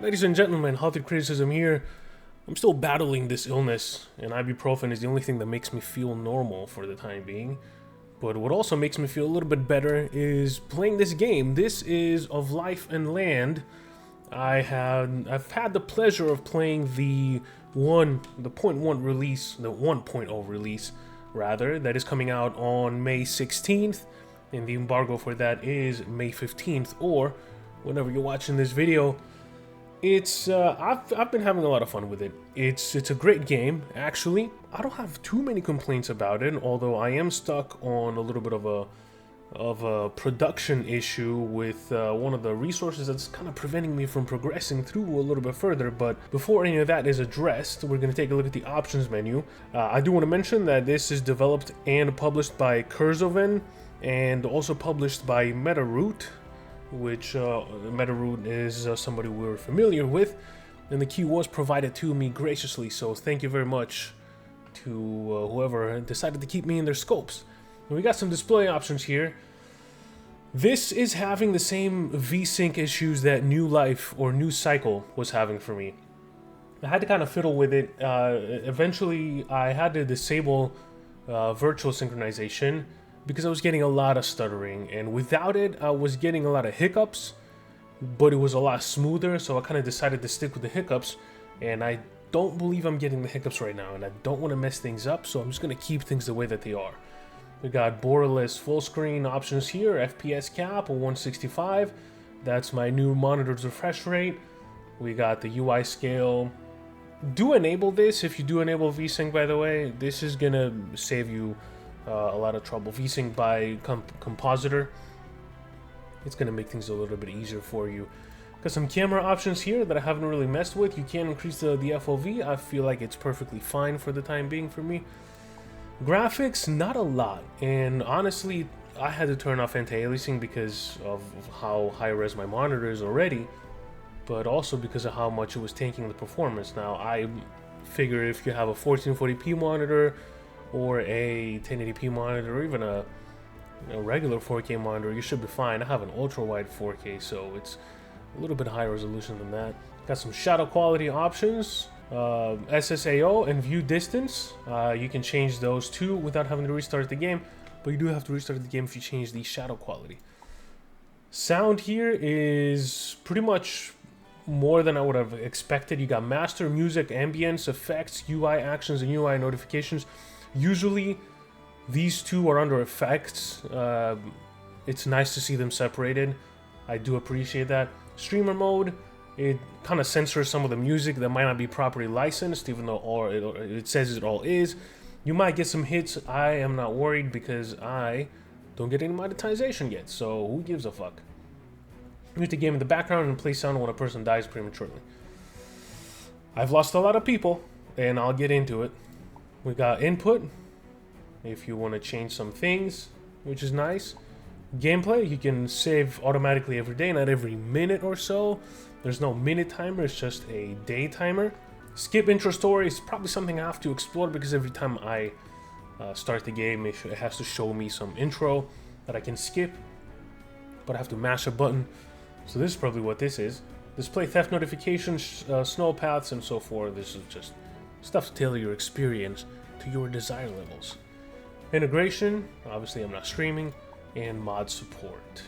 Ladies and gentlemen, Healthy Criticism here. I'm still battling this illness, and ibuprofen is the only thing that makes me feel normal for the time being. But what also makes me feel a little bit better is playing this game. This is Of Life and Land. I've had the pleasure of playing the point 1 release, the 1.0 release rather, that is coming out on May 16th, and the embargo for that is May 15th, or whenever you're watching this video. I've been having a lot of fun with it. It's a great game, actually. I don't have too many complaints about it, although I am stuck on a little bit of a production issue with one of the resources that's kind of preventing me from progressing through a little bit further. But before any of that is addressed, we're going to take a look at the options menu. I do want to mention that this is developed and published by Curator and also published by MetaRoot, which MetaRoot is somebody we're familiar with, and the key was provided to me graciously, so thank you very much to whoever decided to keep me in their scopes. And we got some display options here. This is having the same VSync issues that New Life or New Cycle was having for me. I had to kind of fiddle with it. Eventually I had to disable virtual synchronization because I was getting a lot of stuttering, and without it I was getting a lot of hiccups, but it was a lot smoother, so I kind of decided to stick with the hiccups, and I don't believe I'm getting the hiccups right now, and I don't want to mess things up, so I'm just going to keep things the way that they are. We got borderless full screen options here, FPS cap of 165, that's my new monitor's refresh rate. We got the UI scale. Do enable this if you do enable VSync, by the way. This is going to save you a lot of trouble. VSync by compositor, it's going to make things a little bit easier for you. Got some camera options here that I haven't really messed with. You can increase the FOV. I feel like it's perfectly fine for the time being for me. Graphics, not a lot, and honestly I had to turn off anti-aliasing because of how high res my monitor is already, but also because of how much it was taking the performance. Now I figure if you have a 1440p monitor or a 1080p monitor, or even a regular 4K monitor, you should be fine. I have an ultra-wide 4K, so it's a little bit higher resolution than that. Got some shadow quality options, SSAO and view distance. You can change those too without having to restart the game, but you do have to restart the game if you change the shadow quality. Sound here is pretty much more than I would have expected. You got master, music, ambience, effects, UI actions, and UI notifications. Usually these two are under effects. It's nice to see them separated. I do appreciate that. Streamer mode, it kind of censors some of the music that might not be properly licensed, even though it says it all is. You might get some hits. I am not worried because I don't get any monetization yet, so who gives a fuck? Mute the game in the background and play sound when a person dies prematurely. I've lost a lot of people, and I'll get into it. We got input, if you want to change some things, which is nice. Gameplay, you can save automatically every day, not every minute or so. There's no minute timer, it's just a day timer. Skip intro story is probably something I have to explore because every time I start the game, it has to show me some intro that I can skip, but I have to mash a button. So this is probably what this is. Display theft notifications, snow paths, and so forth. This is just stuff to tailor your experience to your desire levels. Integration, obviously I'm not streaming, and mod support.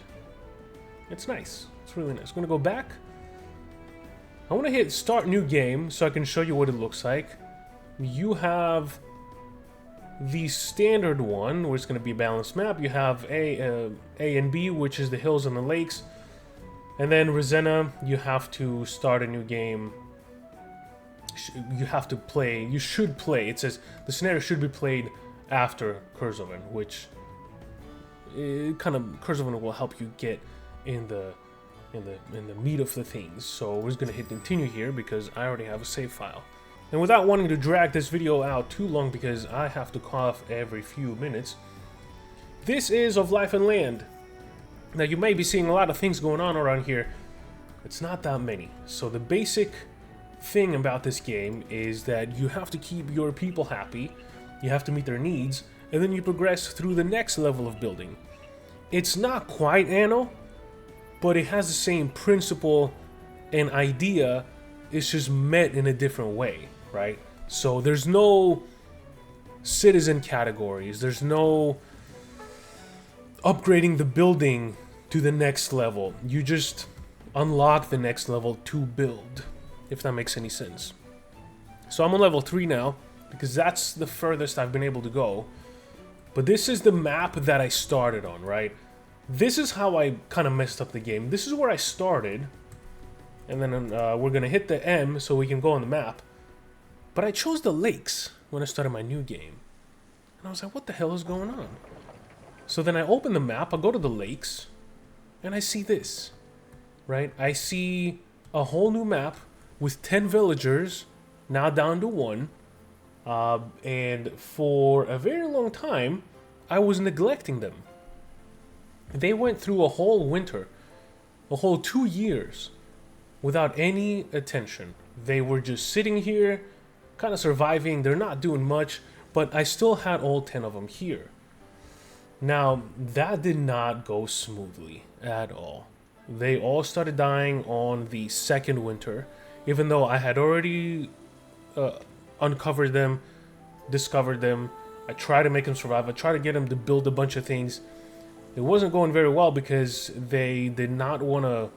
It's nice. It's really nice. I'm gonna go back. I want to hit start new game so I can show you what it looks like. You have the standard one, where it's going to be a balanced map. You have A and B, which is the hills and the lakes. And then Rosanna, you have to start a new game. You have to play, you should play. It says the scenario should be played after Curator, which Curator will help you get in the meat of the things. So we're just gonna hit continue here because I already have a save file. And without wanting to drag this video out too long because I have to cough every few minutes, this is Of Life and Land. Now you may be seeing a lot of things going on around here. It's not that many. So the basic thing about this game is that you have to keep your people happy, you have to meet their needs, and then you progress through the next level of building. It's not quite Anno, but it has the same principle an idea is just met in a different way, right? So there's no citizen categories, there's no upgrading the building to the next level. You just unlock the next level to build, if that makes any sense. So I'm on level 3 now, because that's the furthest I've been able to go. But this is the map that I started on, right? This is how I kind of messed up the game. This is where I started. And then we're going to hit the M so we can go on the map. But I chose the lakes when I started my new game. And I was like, what the hell is going on? So then I open the map, I go to the lakes, and I see this, right? I see a whole new map with 10 villagers, now down to 1. And for a very long time, I was neglecting them. They went through a whole winter, a whole 2 years, without any attention. They were just sitting here, kind of surviving. They're not doing much, but I still had all 10 of them here. Now, that did not go smoothly at all. They all started dying on the second winter, even though I had already uncovered them, discovered them. I tried to make them survive. I tried to get them to build a bunch of things. It wasn't going very well because they did not want to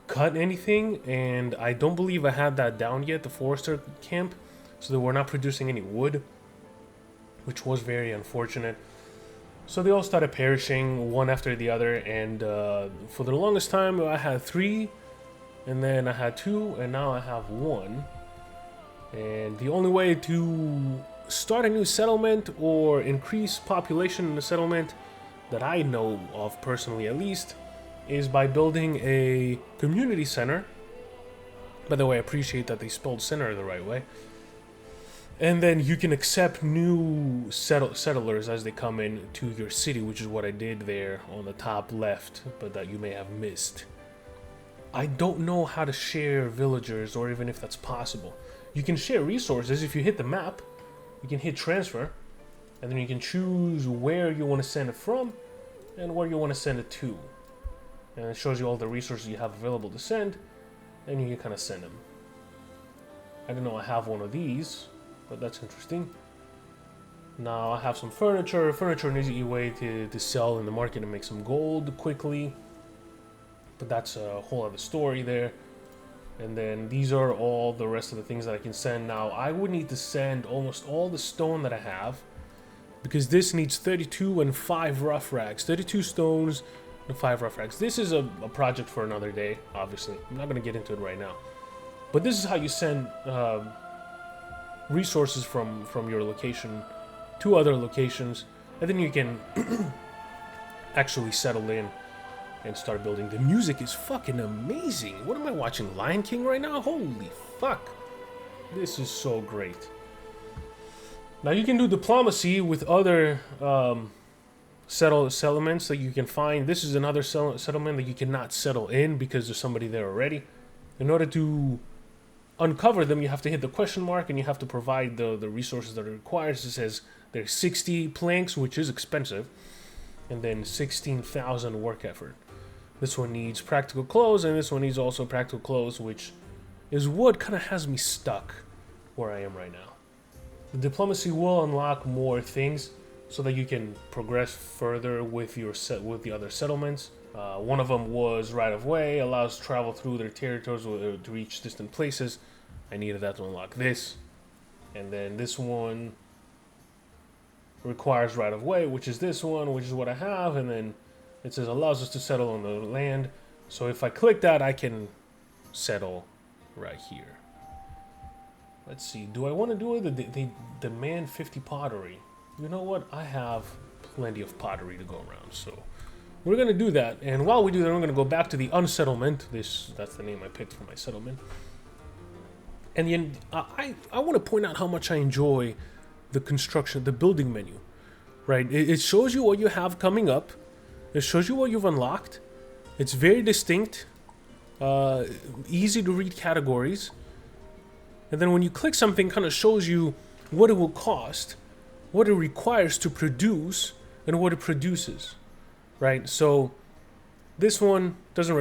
cut anything, and I don't believe I had that down yet, the forester camp, so they were not producing any wood, which was very unfortunate. So they all started perishing one after the other, and for the longest time I had 3, and then I had 2, and now I have 1. And the only way to start a new settlement or increase population in the settlement that I know of personally at least is by building a community center. By the way, I appreciate that they spelled center the right way. And then you can accept new settlers as they come in to your city, which is what I did there on the top left, but that you may have missed. I don't know how to share villagers, or even if that's possible. You can share resources if you hit the map. You can hit transfer, and then you can choose where you want to send it from and where you want to send it to. And it shows you all the resources you have available to send, and you can kind of send them. I don't know, I have one of these, but that's interesting. Now I have some furniture. Furniture an easy way to sell in the market and make some gold quickly. But that's a whole other story there. And then these are all the rest of the things that I can send. Now I would need to send almost all the stone that I have, because this needs 32 and 5 rough rags. 32 stones and 5 rough rags. This is a project for another day, obviously. I'm not going to get into it right now. But this is how you send resources from your location to other locations, and then you can actually settle in and start building. The music is fucking amazing. What am I watching? Lion King right now? Holy fuck. This is so great. Now you can do diplomacy with other settlements that you can find. This is another settlement that you cannot settle in because there's somebody there already. In order to uncover them, you have to hit the question mark, and you have to provide the resources that it requires. It says there's 60 planks, which is expensive, and then 16,000 work effort. This one needs practical clothes, and this one needs also practical clothes, which is what kind of has me stuck where I am right now. The diplomacy will unlock more things so that you can progress further with with the other settlements. One of them was right of way, allows travel through their territories to reach distant places. I needed that to unlock this. And then this one requires right of way, which is this one, which is what I have. And then it says allows us to settle on the land. So if I click that, I can settle right here. Let's see, do I want to do it? They demand 50 pottery. You know what? I have plenty of pottery to go around, so we're going to do that. And while we do that, we're going to go back to the unsettlement. That's the name I picked for my settlement. And then I want to point out how much I enjoy the construction, the building menu, right? It shows you what you have coming up. It shows you what you've unlocked. It's very distinct, easy to read categories. And then when you click something, it kind of shows you what it will cost, what it requires to produce, and what it produces, right? So This one doesn't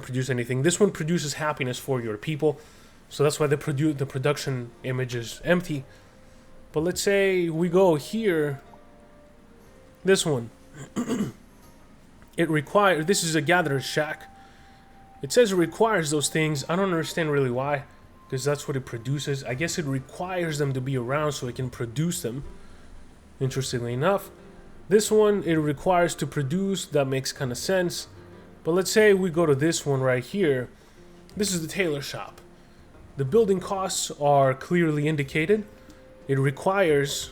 produce anything. This one produces happiness for your people. So that's why the production image is empty. But let's say we go here. This one. This is a gatherer's shack. It says it requires those things. I don't understand really why. Because that's what it produces. I guess it requires them to be around so it can produce them. Interestingly enough. This one, it requires to produce. That makes kind of sense. But let's say we go to this one right here. This is the tailor shop. The building costs are clearly indicated. It requires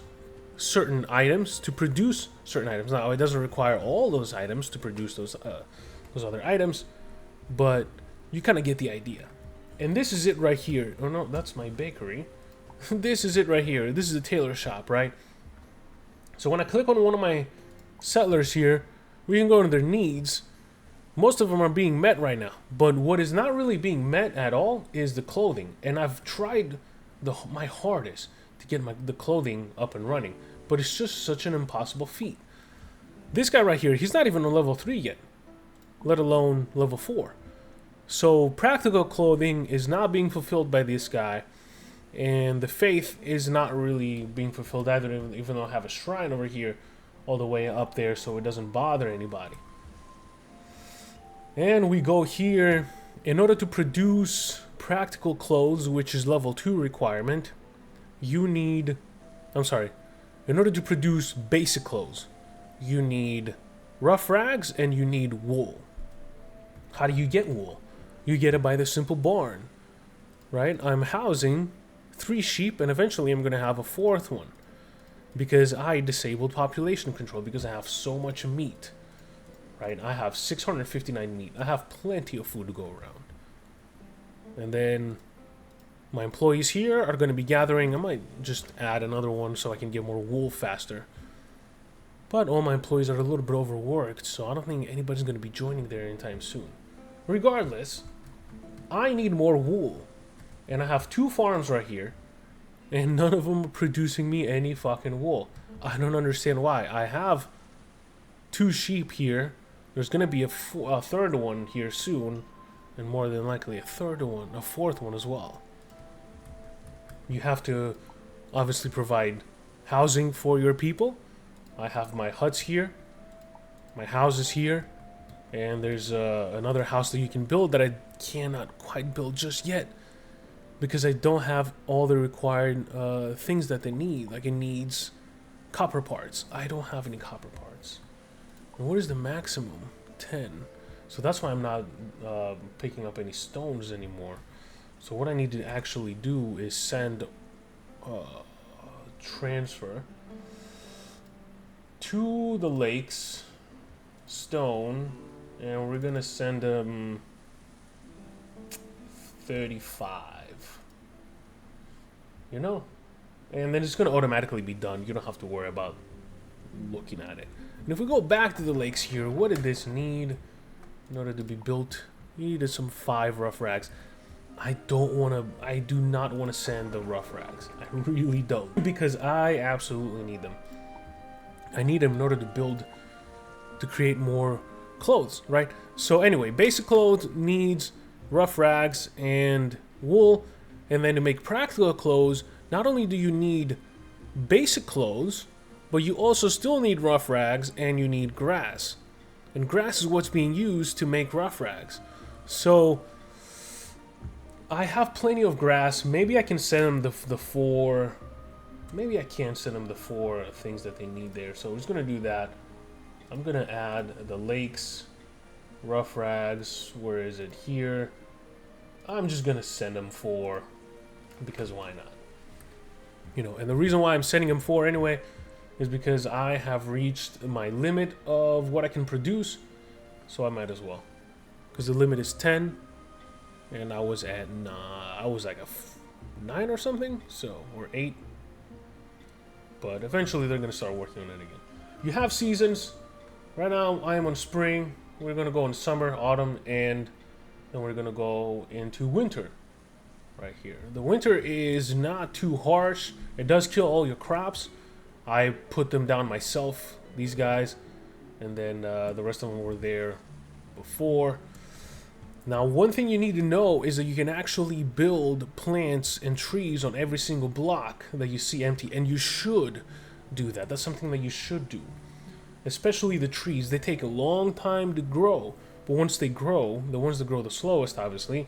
certain items to produce certain items. Now, it doesn't require all those items to produce those other items. But you kind of get the idea. And this is it right here. Oh no, that's my bakery. This is it right here. This is the tailor shop, right? So when I click on one of my settlers here, we can go into their needs. Most of them are being met right now. But what is not really being met at all is the clothing. And I've tried my hardest to get the clothing up and running. But it's just such an impossible feat. This guy right here, he's not even on level 3 yet. Let alone level 4. So practical clothing is not being fulfilled by this guy. And the faith is not really being fulfilled either, even though I have a shrine over here all the way up there so it doesn't bother anybody. And we go here. In order to produce practical clothes, which is level 2 requirement, you need... In order to produce basic clothes, you need rough rags and you need wool. How do you get wool? You get it by the simple barn, right? I'm housing 3 sheep and eventually I'm going to have a 4th one because I disabled population control because I have so much meat, right? I have 659 meat. I have plenty of food to go around. And then my employees here are going to be gathering. I might just add another one so I can get more wool faster. But all my employees are a little bit overworked, so I don't think anybody's going to be joining there anytime soon. Regardless, I need more wool. And I have 2 farms right here. And none of them are producing me any fucking wool. I don't understand why. I have 2 sheep here. There's going to be a 3rd one here soon. And more than likely a 4th one as well. You have to obviously provide housing for your people. I have my huts here. My house is here. And there's another house that you can build that I cannot quite build just yet. Because I don't have all the required things that they need. Like it needs copper parts. I don't have any copper parts. And what is the maximum? 10. So that's why I'm not picking up any stones anymore. So what I need to actually do is send transfer to the lakes stone. And we're going to send them 35. You know? And then it's going to automatically be done. You don't have to worry about looking at it. And if we go back to the lakes here, what did this need in order to be built? You needed some 5 rough rags. I do not want to send the rough rags. I really don't. Because I absolutely need them. I need them in order to create more clothes, right? So anyway, basic clothes needs rough rags and wool. And then to make practical clothes, not only do you need basic clothes, but you also still need rough rags and you need grass. And grass is what's being used to make rough rags. So I have plenty of grass. Maybe I can send them the 4. Maybe I can send them the 4 things that they need there. So I'm just going to do that. I'm going to add the lakes, rough rags. Where is it? Here. I'm just going to send them 4 because why not? You know, and the reason why I'm sending them 4 anyway is because I have reached my limit of what I can produce. So I might as well. Because the limit is 10. And I was at, I was like a 9 or something. So, or 8. But eventually they're going to start working on it again. You have seasons. Right now I am on spring. We're going to go in summer, autumn, and then we're going to go into winter. Right here. The winter is not too harsh. It does kill all your crops. I put them down myself, these guys. And then the rest of them were there before. Now, one thing you need to know is that you can actually build plants and trees on every single block that you see empty, and you should do that. That's something that you should do. Especially the trees, they take a long time to grow, but once they grow, the ones that grow the slowest, obviously,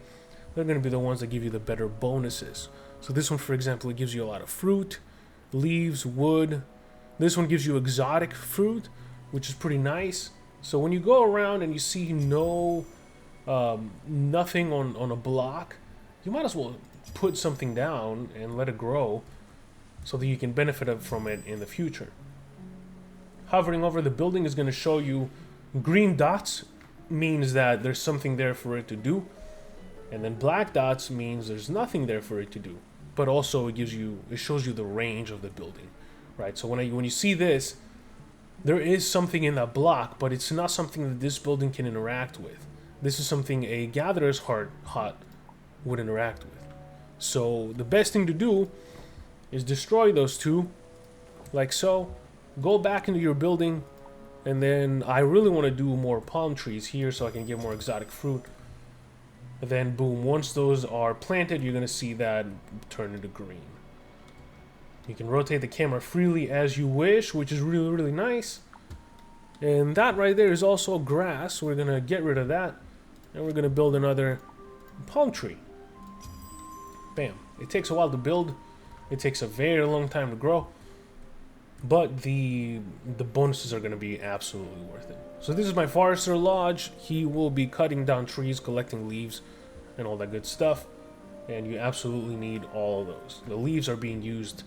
they're going to be the ones that give you the better bonuses. So this one, for example, it gives you a lot of fruit, leaves, wood. This one gives you exotic fruit, which is pretty nice. So when you go around and you see nothing on a block, you might as well put something down and let it grow so that you can benefit from it in the future. Hovering over the building is going to show you green dots means that there's something there for it to do, and then black dots means there's nothing there for it to do. But also it shows you the range of the building, right? So when you see this, there is something in that block, but it's not something that this building can interact with. This is something a gatherer's hut would interact with. So the best thing to do is destroy those two, like so. Go back into your building, and then I really want to do more palm trees here so I can get more exotic fruit. And then boom, once those are planted, you're going to see that turn into green. You can rotate the camera freely as you wish, which is really, really nice. And that right there is also grass. We're going to get rid of that, and we're going to build another palm tree. Bam. It takes a while to build. It takes a very long time to grow. But the bonuses are going to be absolutely worth it. So this is my Forester Lodge. He will be cutting down trees, collecting leaves, and all that good stuff. And you absolutely need all of those. The leaves are being used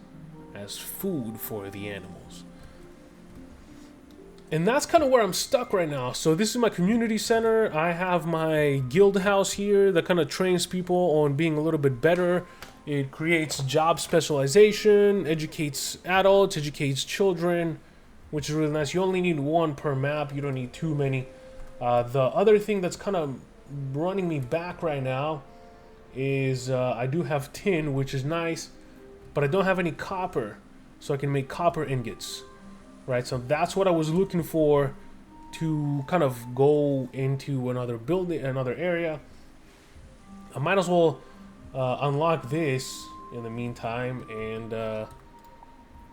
as food for the animals. And that's kind of where I'm stuck right now. So this is my community center. I have my guild house here that kind of trains people on being a little bit better. It creates job specialization, educates adults, educates children, which is really nice. You only need one per map. You don't need too many. The other thing that's kind of running me back right now is I do have tin, which is nice, but I don't have any copper, so I can make copper ingots, right? So that's what I was looking for to kind of go into another building, another area. I might as well unlock this in the meantime, and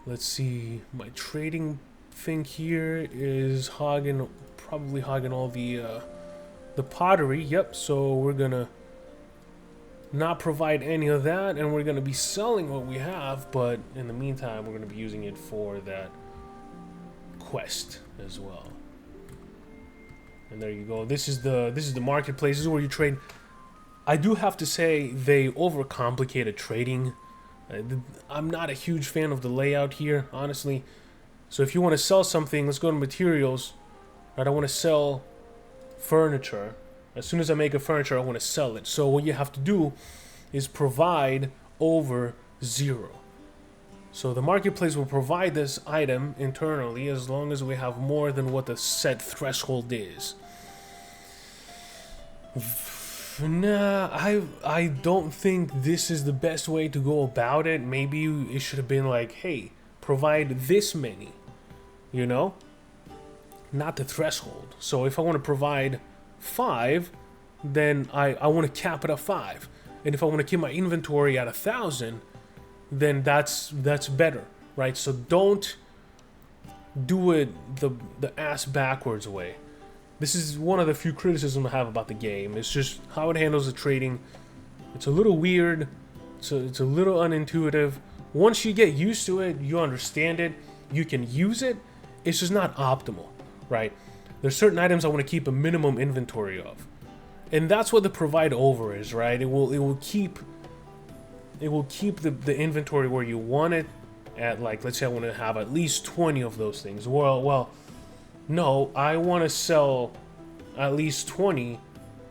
let's see, my trading thing here is probably hogging all the pottery. Yep, so we're gonna not provide any of that, and we're gonna be selling what we have, but in the meantime we're gonna be using it for that quest as well. And there you go. This is the marketplace. This is where you trade. I do have to say they overcomplicated trading. I'm not a huge fan of the layout here, honestly. So if you want to sell something, let's go to materials. Right, I want to sell furniture. As soon as I make a furniture, I want to sell it. So what you have to do is provide over 0. So the marketplace will provide this item internally as long as we have more than what the set threshold is. Nah, I don't think this is the best way to go about it. Maybe it should have been like, hey, provide this many, you know? Not the threshold. So if I want to provide 5, then I want to cap it at 5. And if I want to keep my inventory at 1,000, then that's better, right? So don't do it the ass backwards way. This is one of the few criticisms I have about the game. It's just how it handles the trading. It's a little weird. It's a little unintuitive. Once you get used to it, you understand it, you can use it. It's just not optimal, right? There's certain items I want to keep a minimum inventory of. And that's what the provide over is, right? It will keep the inventory where you want it at, like, let's say I want to have at least 20 of those things. Well, no, I want to sell at least 20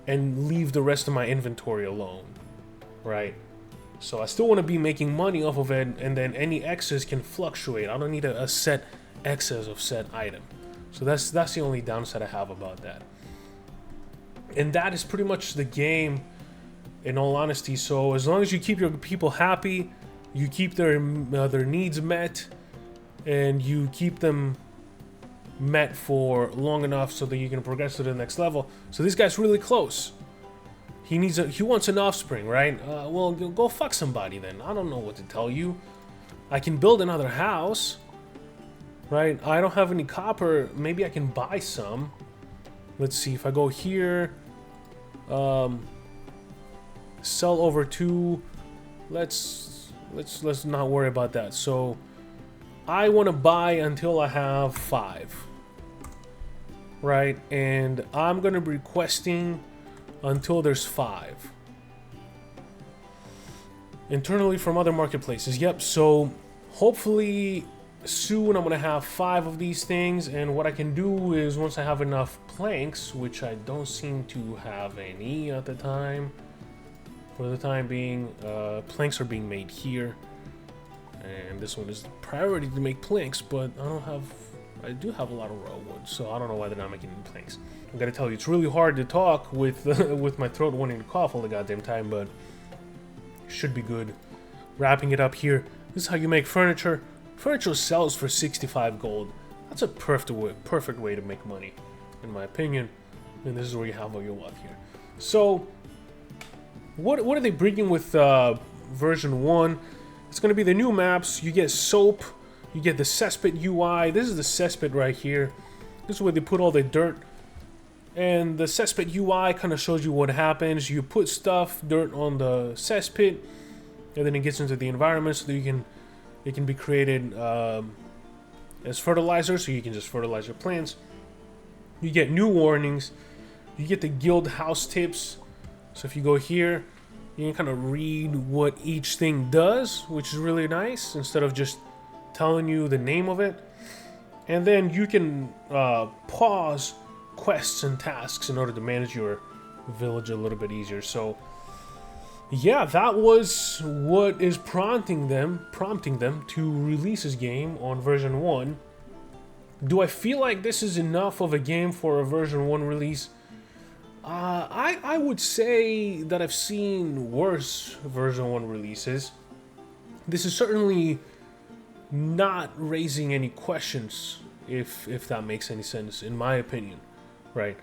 and leave the rest of my inventory alone, right? So I still want to be making money off of it, and then any excess can fluctuate. I don't need a set excess of said item. So that's the only downside I have about that. And that is pretty much the game, in all honesty. So as long as you keep your people happy, you keep their needs met, and you keep them met for long enough so that you can progress to the next level. So this guy's really close. He wants an offspring, right? Well, go fuck somebody then. I don't know what to tell you. I can build another house, right? I don't have any copper. Maybe I can buy some. Let's see if I go here. Sell over 2. Let's not worry about that. So I want to buy until I have 5, right? And I'm gonna be requesting until there's 5 internally from other marketplaces. Yep. So hopefully soon I'm gonna have 5 of these things, and what I can do is once I have enough planks, which I don't seem to have any at the time. For the time being, planks are being made here, and this one is the priority to make planks, but I do have a lot of raw wood, so I don't know why they're not making any planks. I gotta tell you, it's really hard to talk with with my throat wanting to cough all the goddamn time, but it should be good. Wrapping it up here. This is how you make furniture. Furniture sells for 65 gold. That's a perfect way to make money, in my opinion. And this is where you have all your wealth here. So, what are they bringing with version 1? It's going to be the new maps. You get soap. You get the cesspit UI. This is the cesspit right here. This is where they put all the dirt. And the cesspit UI kind of shows you what happens. You put dirt on the cesspit, and then it gets into the environment so that it can be created as fertilizer, so you can just fertilize your plants. You get new warnings. You get the guild house tips. So if you go here, you can kind of read what each thing does, which is really nice, instead of just telling you the name of it. And then you can pause quests and tasks in order to manage your village a little bit easier. So yeah, that was what is prompting them to release this game on version 1. Do I feel like this is enough of a game for a version 1 release? I would say that I've seen worse version 1 releases. This is certainly not raising any questions, if that makes any sense, in my opinion, right?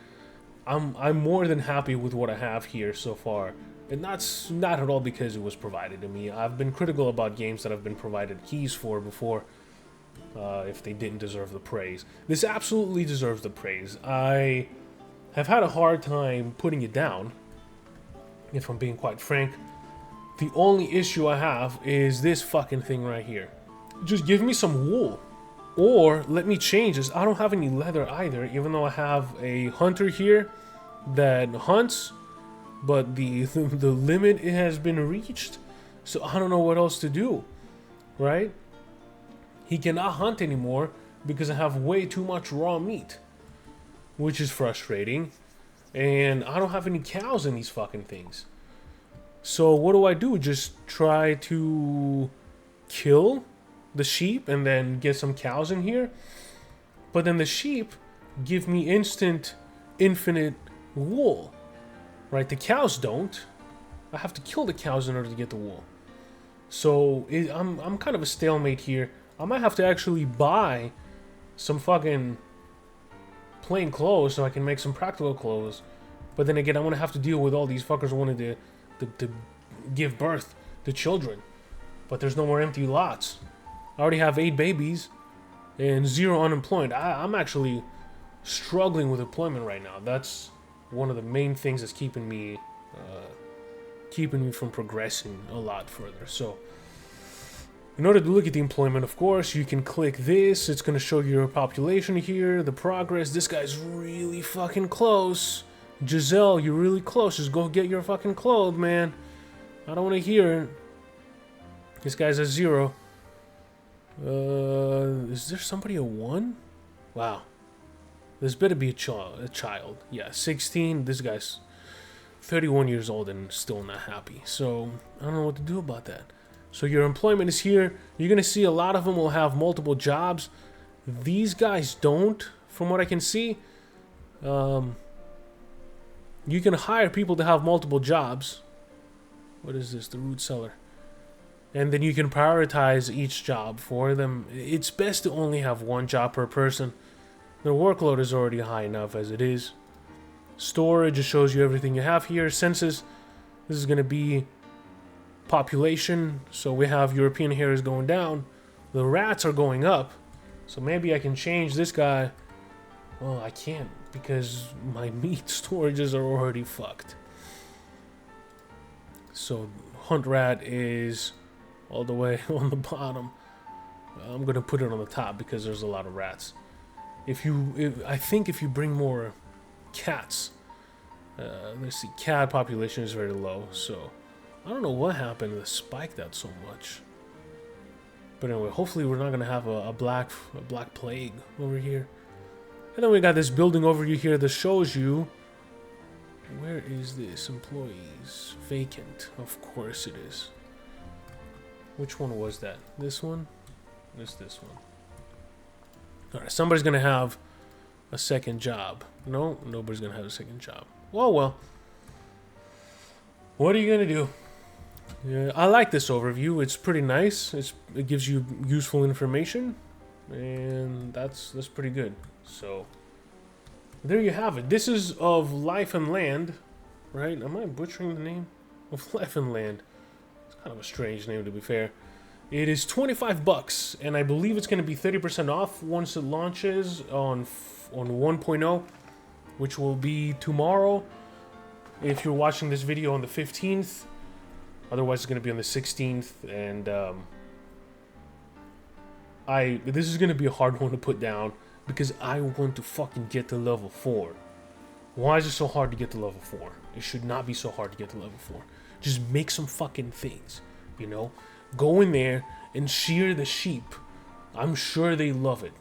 I'm more than happy with what I have here so far. And that's not at all because it was provided to me. I've been critical about games that I've been provided keys for before, if they didn't deserve the praise. This absolutely deserves the praise. I have had a hard time putting it down, if I'm being quite frank. The only issue I have is this fucking thing right here. Just give me some wool, or let me change this. I don't have any leather either, even though I have a hunter here that hunts, but the limit has been reached, so I don't know what else to do, right? He cannot hunt anymore because I have way too much raw meat, which is frustrating, and I don't have any cows in these fucking things. So what do? Just try to kill the sheep and then get some cows in here? But then the sheep give me infinite wool, right? The cows don't. I have to kill the cows in order to get the wool. So I'm kind of a stalemate here. I might have to actually buy some fucking plain clothes so I can make some practical clothes. But then again, I'm gonna have to deal with all these fuckers wanting to give birth to children. But there's no more empty lots. I already have 8 babies and 0 unemployed. I'm actually struggling with employment right now. That's one of the main things that's keeping me from progressing a lot further. So in order to look at the employment, of course, you can click this. It's going to show your population here, the progress. This guy's really fucking close. Giselle, you're really close. Just go get your fucking clothes, man. I don't want to hear it. This guy's at 0. Is there somebody at 1? Wow. This better be a child. Yeah, 16. This guy's 31 years old and still not happy. So I don't know what to do about that. So your employment is here. You're going to see a lot of them will have multiple jobs. These guys don't, from what I can see. You can hire people to have multiple jobs. What is this? The root cellar. And then you can prioritize each job for them. It's best to only have 1 job per person. Their workload is already high enough as it is. Storage just shows you everything you have here. Census, this is going to be population. So we have European hares going down. The rats are going up. So maybe I can change this guy. Well, I can't because my meat storages are already fucked. So hunt rat is all the way on the bottom. I'm gonna put it on the top because there's a lot of rats. I think if you bring more cats, let's see, cat population is very low. So I don't know what happened to spike that so much. But anyway, hopefully we're not gonna have a black plague over here. And then we got this building overview here that shows you, where is this? Employees vacant. Of course it is. Which one was that? This one? It's this one. All right, somebody's gonna have a second job. No, nobody's gonna have a second job. Well. What are you gonna do? Yeah, I like this overview. It's pretty nice. It gives you useful information, and that's pretty good. So there you have it. This is of Life and Land, right? Am I butchering the name? Of Life and Land. It's kind of a strange name, to be fair. It is $25, and I believe it's going to be 30% off once it launches on 1.0, which will be tomorrow. If you're watching this video on the 15th. Otherwise, it's going to be on the 16th, and this is going to be a hard one to put down because I want to fucking get to level 4. Why is it so hard to get to level 4? It should not be so hard to get to level 4. Just make some fucking things, you know? Go in there and shear the sheep. I'm sure they love it.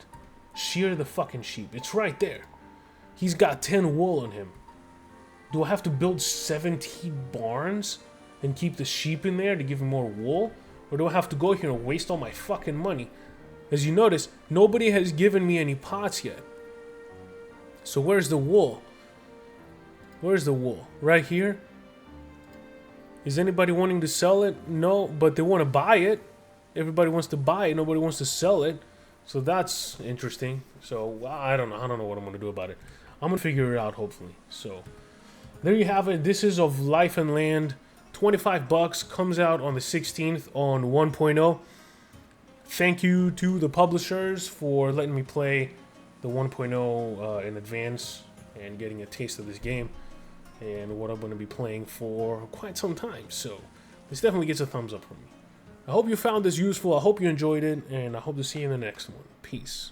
Shear the fucking sheep. It's right there. He's got 10 wool on him. Do I have to build 17 barns and keep the sheep in there to give him more wool? Or do I have to go here and waste all my fucking money? As you notice, nobody has given me any pots yet. So where's the wool? Where's the wool? Right here? Is anybody wanting to sell it? No, but they want to buy it. Everybody wants to buy it. Nobody wants to sell it. So that's interesting. So I don't know. I don't know what I'm going to do about it. I'm going to figure it out, hopefully. So there you have it. This is of Life and Land. $25, comes out on the 16th on 1.0. Thank you to the publishers for letting me play the 1.0 in advance and getting a taste of this game and what I'm going to be playing for quite some time. So this definitely gets a thumbs up from me. I hope you found this useful. I hope you enjoyed it, and I hope to see you in the next one. Peace.